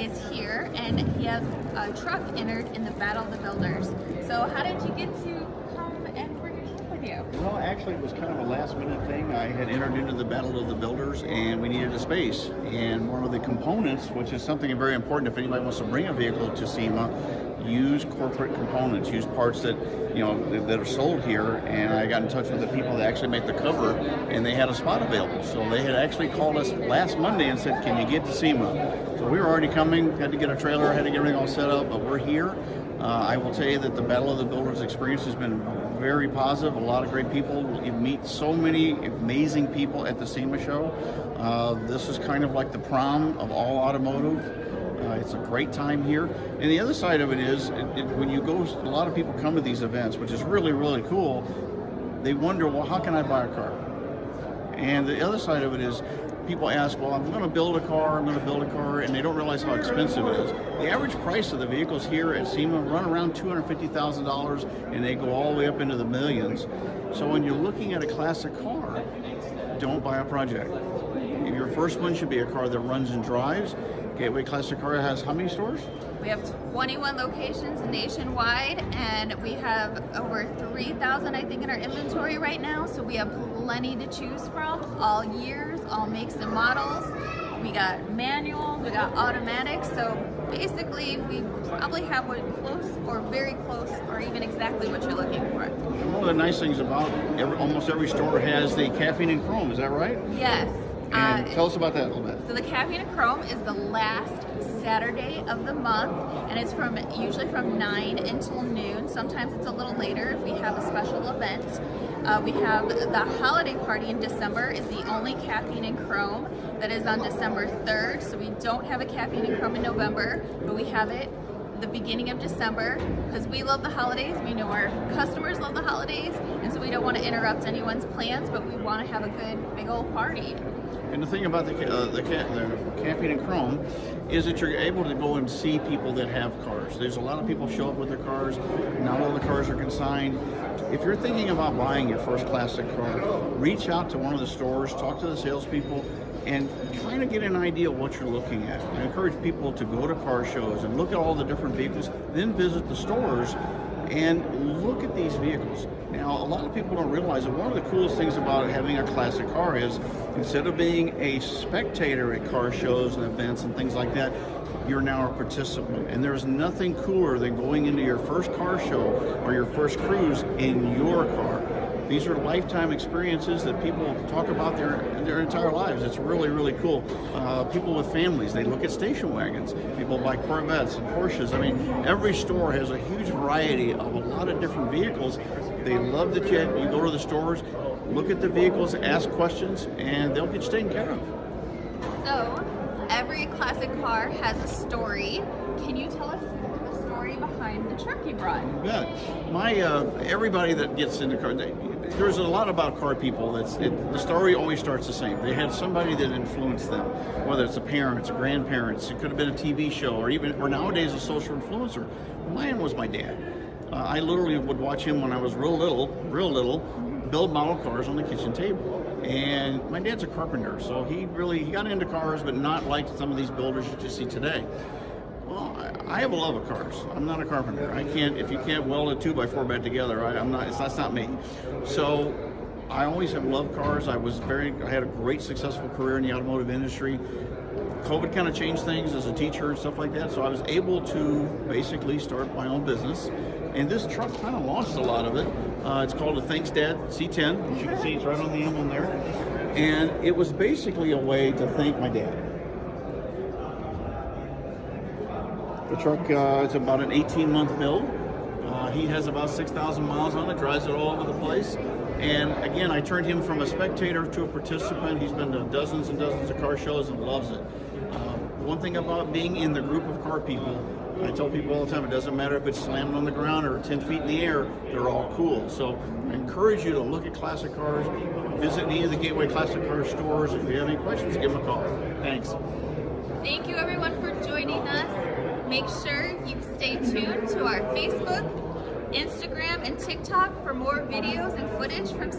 is here, and he has a truck entered in the Battle of the Builders. So how did you get to come and bring your truck with you? Well, actually, it was kind of a last-minute thing. I had entered into the Battle of the Builders, and we needed a space. And one of the components, which is something very important if anybody wants to bring a vehicle to SEMA, use corporate components, use parts that that are sold here. And I got in touch with the people that actually make the cover, and they had a spot available. So they had actually called us last Monday and said, "Can you get to SEMA?" So we were already coming, had to get a trailer, had to get everything all set up, but we're here. I will tell you that the Battle of the Builders experience has been very positive. A lot of great people. You meet so many amazing people at the Sema Show. This is kind of like the prom of all automotive. It's a great time here. And the other side of it is, when you go, a lot of people come to these events, which is really, really cool. They wonder, well, how can I buy a car? And the other side of it is, people ask, well, I'm going to build a car, and they don't realize how expensive it is. The average price of the vehicles here at SEMA run around $250,000, and they go all the way up into the millions. So when you're looking at a classic car, don't buy a project. Your first one should be a car that runs and drives. Gateway Classic Car has how many stores? We have 21 locations nationwide, and we have over 3,000, I think, in our inventory right now. So we have plenty to choose from, all years, all makes and models. We got manual, we got automatic. So basically, we probably have one close or very close or even exactly what you're looking for. One of the nice things about almost every store has the caffeine and chrome, is that right? Yes. And tell us about that a little bit. So the Caffeine and Chrome is the last Saturday of the month, and it's usually from 9 until noon. Sometimes it's a little later if we have a special event. We have the holiday party in December is the only Caffeine and Chrome that is on December 3rd. So we don't have a Caffeine and Chrome in November, but we have it the beginning of December because we love the holidays. We know our customers love the holidays, and so we don't want to interrupt anyone's plans, but we want to have a good big old party. And the thing about the Caffeine and Chrome is that you're able to go and see people that have cars. There's a lot of people show up with their cars. Not all the cars are consigned. If you're thinking about buying your first classic car, reach out to one of the stores, talk to the salespeople, and kind of get an idea of what you're looking at. I encourage people to go to car shows and look at all the different vehicles, then visit the stores and look at these vehicles. Now, a lot of people don't realize that one of the coolest things about having a classic car is, instead of being a spectator at car shows and events and things like that, you're now a participant. And there's nothing cooler than going into your first car show or your first cruise in your car. These are lifetime experiences that people talk about their entire lives. It's really, really cool. People with families, they look at station wagons. People buy Corvettes and Porsches. I mean, every store has a huge variety of a lot of different vehicles. They love that you go to the stores, look at the vehicles, ask questions, and they'll get you taken care of. So, every classic car has a story. Can you tell us the story behind the truck you brought? Yeah, everybody that gets into car, there's a lot about car people. The story always starts the same. They had somebody that influenced them, whether it's a parents, grandparents. It could have been a TV show, or nowadays a social influencer. Mine was my dad. I literally would watch him when I was real little, build model cars on the kitchen table. And my dad's a carpenter, so he got into cars, but not like some of these builders you just see today. Well, I have a love of cars. I'm not a carpenter. If you can't weld a 2x4 bed together, that's not me. So I always have loved cars. I had a great successful career in the automotive industry. COVID kind of changed things as a teacher and stuff like that, so I was able to basically start my own business. And this truck kind of launched a lot of it. It's called a Thanks Dad C10. As you can see, it's right on the emblem there. And it was basically a way to thank my dad. The truck is about an 18-month build. He has about 6,000 miles on it, drives it all over the place. And again, I turned him from a spectator to a participant. He's been to dozens and dozens of car shows and loves it. One thing about being in the group of car people, I tell people all the time, it doesn't matter if it's slamming on the ground or 10 feet in the air, they're all cool. So I encourage you to look at classic cars, visit any of the Gateway Classic Car stores. If you have any questions, give them a call. Thanks. Thank you everyone for joining us. Make sure you stay tuned to our Facebook, Instagram, and TikTok for more videos and footage from